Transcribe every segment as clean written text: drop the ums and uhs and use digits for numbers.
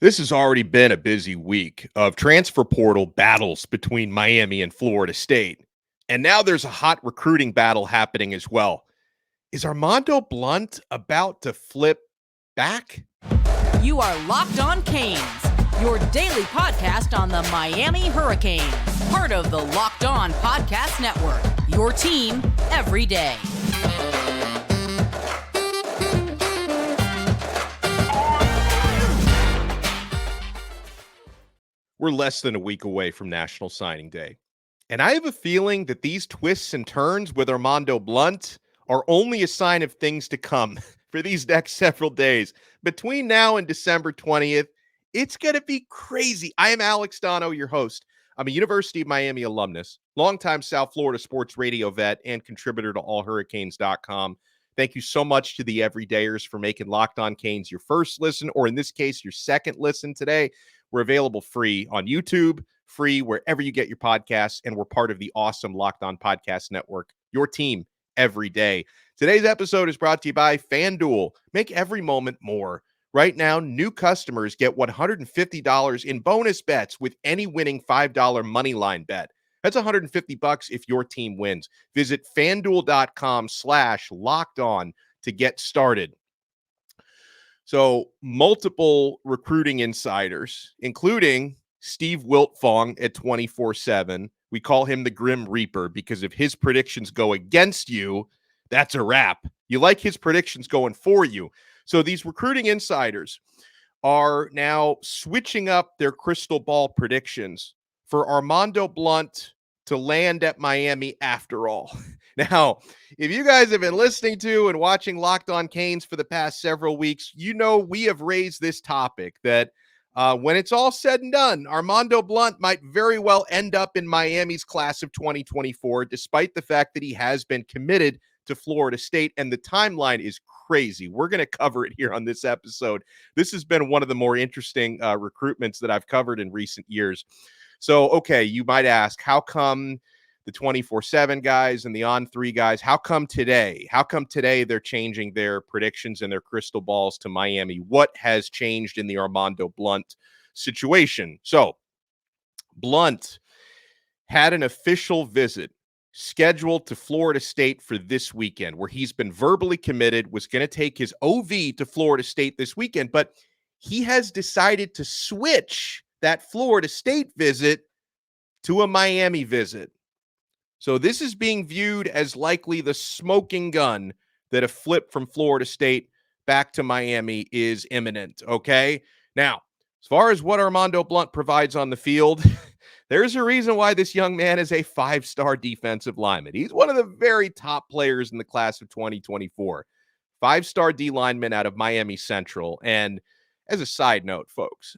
This has already been a busy week of transfer portal battles between Miami and Florida State. And now there's a hot recruiting battle happening as well. Is Armondo Blount about to flip back? You are Locked On Canes, your daily podcast on the Miami Hurricanes, part of the Locked On Podcast Network, your team every day. We're less than a week away from National Signing Day. And I have a feeling that these twists and turns with Armondo Blount are only a sign of things to come for these next several days. Between now and December 20th, it's going to be crazy. I am Alex Donno, your host. I'm a University of Miami alumnus, longtime South Florida sports radio vet, and contributor to allhurricanes.com. Thank you so much to the everydayers for making Locked On Canes your first listen, or in this case, your second listen today. We're available free on YouTube, free wherever you get your podcasts, and we're part of the awesome Locked On Podcast Network, your team every day. Today's episode is brought to you by FanDuel. Make every moment more. Right now, new customers get $150 in bonus bets with any winning $5 moneyline bet. That's $150 if your team wins. Visit FanDuel.com/lockedon to get started. So multiple recruiting insiders, including Steve Wiltfong at 24/7. We call him the Grim Reaper because if his predictions go against you, that's a wrap. You like his predictions going for you. So these recruiting insiders are now switching up their crystal ball predictions for Armondo Blount to land at Miami after all. Now, if you guys have been listening to and watching Locked On Canes for the past several weeks, you know we have raised this topic that when it's all said and done, Armondo Blount might very well end up in Miami's class of 2024, despite the fact that he has been committed to Florida State, and the timeline is crazy. We're going to cover it here on this episode. This has been one of the more interesting recruitments that I've covered in recent years. So, okay, you might ask, how come the 24/7 guys and the On3 guys, how come today they're changing their predictions and their crystal balls to Miami? What has changed in the Armondo Blount situation? So, Blount had an official visit scheduled to Florida State for this weekend, where he's been verbally committed, was going to take his OV to Florida State this weekend, but he has decided to switch that Florida State visit to a Miami visit. So this is being viewed as likely the smoking gun that a flip from Florida State back to Miami is imminent, okay? Now, as far as what Armondo Blount provides on the field, there's a reason why this young man is a five-star defensive lineman. He's one of the very top players in the class of 2024. Five-star D lineman out of Miami Central. And as a side note, folks,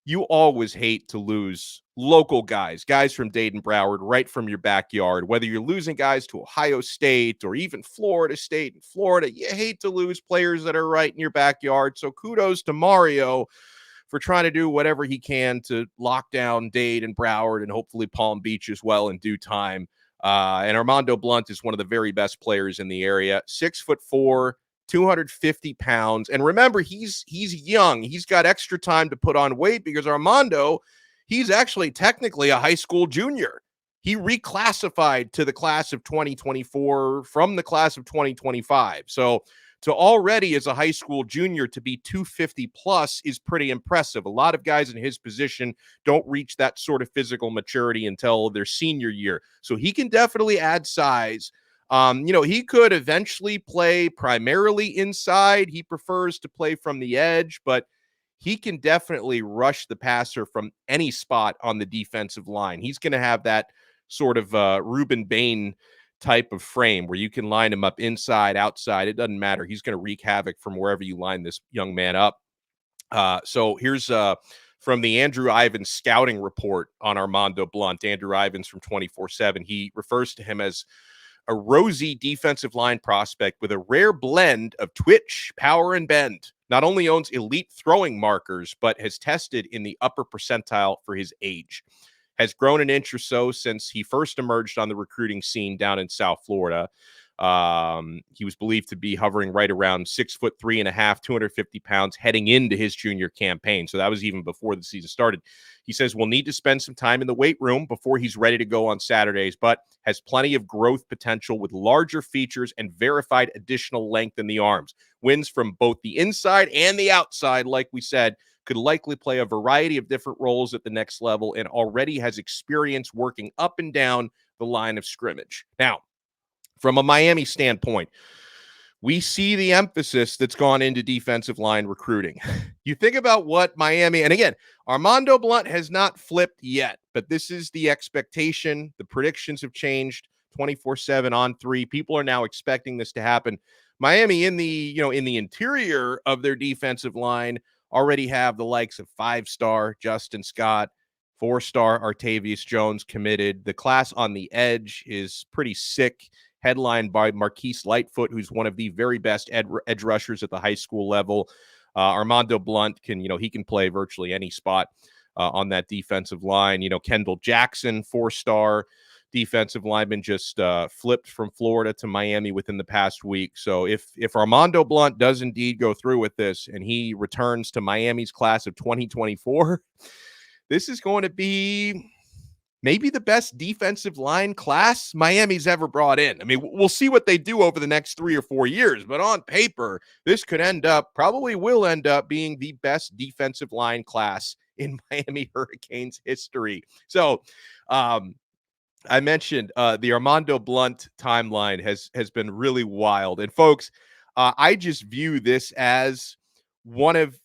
you always hate to lose local guys from Dayton Broward, right from your backyard. Whether you're losing guys to Ohio State or even Florida State and Florida, you hate to lose players that are right in your backyard. So kudos to Mario for trying to do whatever he can to lock down Dade and Broward and hopefully Palm Beach as well in due time. And Armondo Blount is one of the very best players in the area. 6'4", 250 pounds. And remember, he's young. He's got extra time to put on weight because Armondo, he's actually technically a high school junior. He reclassified to the class of 2024 from the class of 2025. So to already as a high school junior to be 250 plus is pretty impressive. A lot of guys in his position don't reach that sort of physical maturity until their senior year. So he can definitely add size. He could eventually play primarily inside. He prefers to play from the edge, but he can definitely rush the passer from any spot on the defensive line. He's going to have that sort of Reuben Bain type of frame where you can line him up inside, outside. It doesn't matter. He's going to wreak havoc from wherever you line this young man up. So here's from the Andrew Ivins scouting report on Armondo Blount. Andrew Ivins from 24/7. He refers to him as a rosy defensive line prospect with a rare blend of twitch, power, and bend. Not only owns elite throwing markers, but has tested in the upper percentile for his age. Has grown an inch or so since he first emerged on the recruiting scene down in South Florida. He was believed to be hovering right around 6'3.5", 250 pounds heading into his junior campaign. So that was even before the season started. He says we'll need to spend some time in the weight room before he's ready to go on Saturdays, but has plenty of growth potential with larger features and verified additional length in the arms. Wins from both the inside and the outside, like we said, could likely play a variety of different roles at the next level and already has experience working up and down the line of scrimmage. Now, from a Miami standpoint, we see the emphasis that's gone into defensive line recruiting. You think about what Miami, and again, Armondo Blount has not flipped yet, but this is the expectation. The predictions have changed 24/7 on 3. People are now expecting this to happen. Miami in the interior of their defensive line already have the likes of 5-star Justin Scott, 4-star Artavius Jones committed. The class on the edge is pretty sick, headlined by Marquise Lightfoot, who's one of the very best edge rushers at the high school level. Armondo Blount he can play virtually any spot on that defensive line. Kendall Jackson, 4-star defensive lineman, just flipped from Florida to Miami within the past week. So if Armondo Blount does indeed go through with this and he returns to Miami's class of 2024, this is going to be maybe the best defensive line class Miami's ever brought in. I mean, we'll see what they do over the next 3 or 4 years, but on paper, this could probably will end up being the best defensive line class in Miami Hurricanes history. So, I mentioned the Armondo Blount timeline has been really wild. And folks, I just view this as one of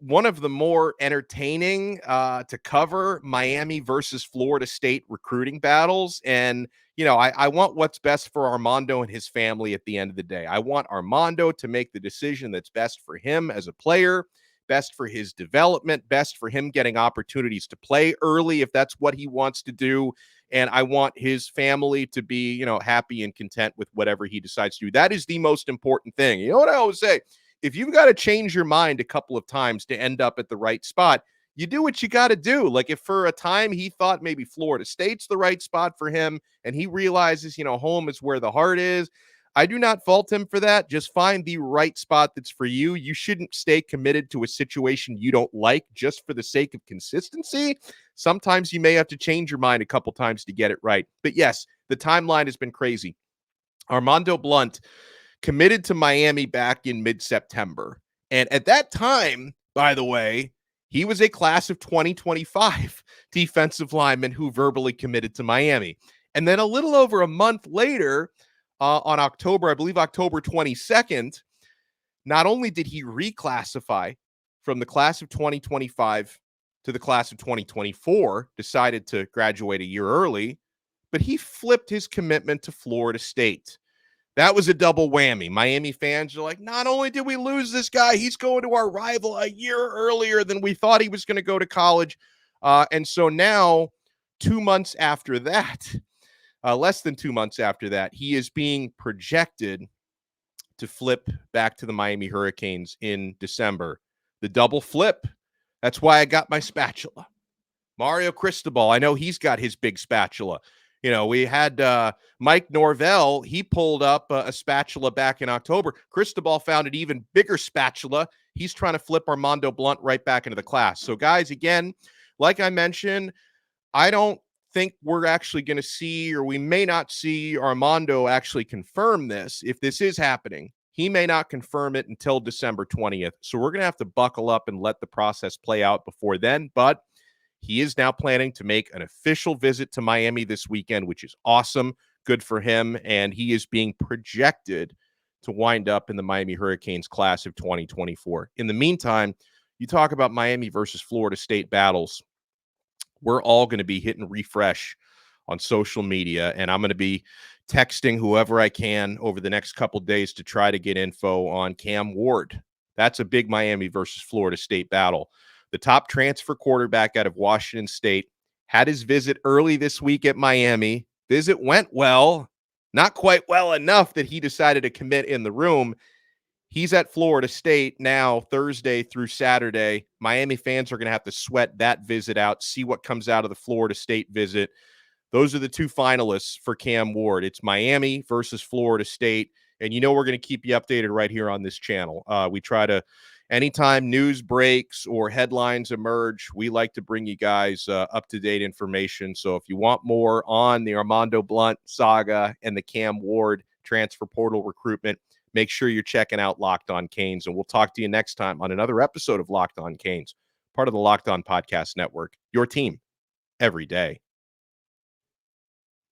the more entertaining to cover Miami versus Florida State recruiting battles. And, I want what's best for Armando and his family at the end of the day. I want Armando to make the decision that's best for him as a player, best for his development, best for him getting opportunities to play early if that's what he wants to do. And I want his family to be, happy and content with whatever he decides to do. That is the most important thing. You know what I always say? If you've got to change your mind a couple of times to end up at the right spot, you do what you got to do. Like if for a time he thought maybe Florida State's the right spot for him and he realizes, home is where the heart is, I do not fault him for that. Just find the right spot that's for you. You shouldn't stay committed to a situation you don't like just for the sake of consistency. Sometimes you may have to change your mind a couple times to get it right. But yes, the timeline has been crazy. Armondo Blount committed to Miami back in mid-September. And at that time, by the way, he was a class of 2025 defensive lineman who verbally committed to Miami. And then a little over a month later, on October 22nd, not only did he reclassify from the class of 2025 to the class of 2024, decided to graduate a year early, but he flipped his commitment to Florida State. That was a double whammy. Miami fans are like, not only did we lose this guy, he's going to our rival a year earlier than we thought he was going to go to college. And so now, 2 months after that, less than 2 months after that, he is being projected to flip back to the Miami Hurricanes in December. The double flip. That's why I got my spatula. Mario Cristobal, I know he's got his big spatula. We had Mike Norvell. He pulled up a spatula back in October. Cristobal found an even bigger spatula. He's trying to flip Armondo Blount right back into the class. So, guys, again, like I mentioned, I don't think we're actually going to see, or we may not see Armando actually confirm this. If this is happening, he may not confirm it until December 20th. So we're going to have to buckle up and let the process play out before then. But he is now planning to make an official visit to Miami this weekend, which is awesome. Good for him. And he is being projected to wind up in the Miami Hurricanes class of 2024. In the meantime, you talk about Miami versus Florida State battles. We're all going to be hitting refresh on social media, and I'm going to be texting whoever I can over the next couple days to try to get info on Cam Ward. That's a big Miami versus Florida State battle. The top transfer quarterback out of Washington State had his visit early this week at Miami. Visit went well, not quite well enough that he decided to commit in the room. He's at Florida State now, Thursday through Saturday. Miami fans are going to have to sweat that visit out, see what comes out of the Florida State visit. those are the two finalists for Cam Ward. It's Miami versus Florida State. And we're going to keep you updated right here on this channel. We try to, anytime news breaks or headlines emerge, we like to bring you guys up-to-date information. So if you want more on the Armondo Blount saga and the Cam Ward transfer portal recruitment, make sure you're checking out Locked On Canes. And we'll talk to you next time on another episode of Locked On Canes, part of the Locked On Podcast Network, your team every day.